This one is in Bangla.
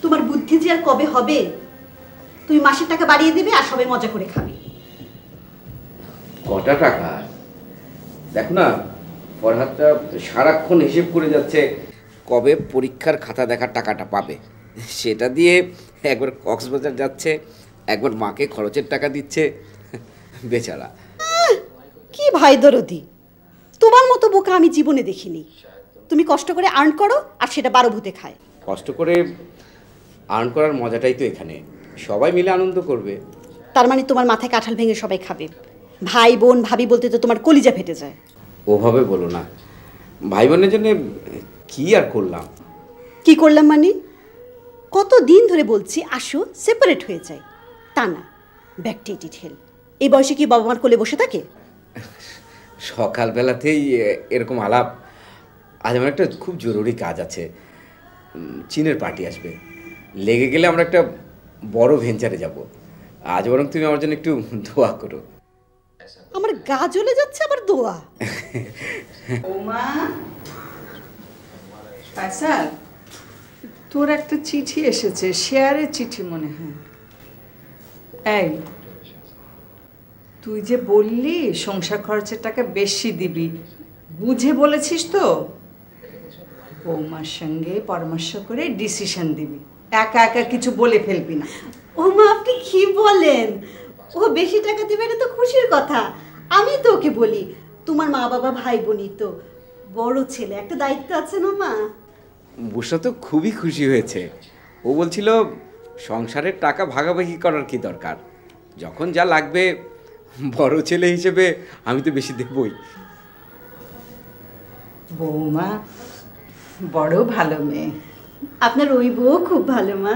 তোমার বুদ্ধি যে আর কবে হবে? তুমি মাসের টাকা বাড়িয়ে দেবে আর সবাই মজা করে খাবে। কটা টাকা? দেখো না, ফরহাদটা সারাক্ষণ হিসেব করে যাচ্ছে কবে পরীক্ষার খাতা দেখার টাকাটা পাবে। সেটা দিয়ে একবার কক্সবাজার যাচ্ছে, একবার মাকে খরচের টাকা দিচ্ছে। বেচারা। কি ভাই দরদি, তোমার মতো বোকা আমি জীবনে দেখিনি। তুমি কষ্ট করে আর্ন করো আর সেটা 12 ভূতে খায়। কষ্ট করে আর্ন করার মজাটাই তো এখানে, সবাই মিলে আনন্দ করবে। তার মানে তোমার মাথায় কাঁঠাল ভেঙে সবাই খাবে? ভাই বোন ভাবি বলতে তো তোমার কলিজা ফেটে যায়। ওভাবে বলো না, ভাই বোনের জন্য কি আর করলাম। কি করলাম মানে? কত দিন ধরে বলছি আসো সেপারেট হয়ে যায়, তা না, ব্যাকটেটেড হেল। এই বয়সে কি বাবা মার কোলে বসে থাকে? সকালবেলাতেই এরকম আলাপ। আজ আমার একটা খুব জরুরি কাজ আছে, চীনের পার্টি আসবে, লেগে গেলে আমরা একটা বড় ভেঞ্চারে যাব। আজ বরং তুমি আমার জন্য একটু দোয়া করো। আমার গা জ্বলে যাচ্ছে আবার দোয়া? ওমা ফায়সাল, তোর একটা চিঠি এসেছে, শেয়ারের চিঠি মনে হয়। এই, তুই যে বললি সংসার খরচের টাকা বেশি দিবি, বুঝে বলেছিস তো? বৌমার সঙ্গে পরামর্শ করে ডিসিশন দিবি, একা একা কিছু বলে ফেলবি না। ও মা, আপনি কি বলেন? ও বেশি টাকা দিবে, এটা তো খুশির কথা। আমি তো ওকে বলি, তোমার মা বাবা ভাই বোনই তো, বড় ছেলে, একটা দায়িত্ব আছে না মা? বুসরা তো খুবই খুশি হয়েছে। ও বলছিল সংসারের টাকা ভাগাভাগি করার কি দরকার, যখন যা লাগবে বড় ছেলে হিসেবে আমি তো বেশি দেবই। বৌমা বড় ভালো মেয়ে। আপনার ওই বউ খুব ভালো মা।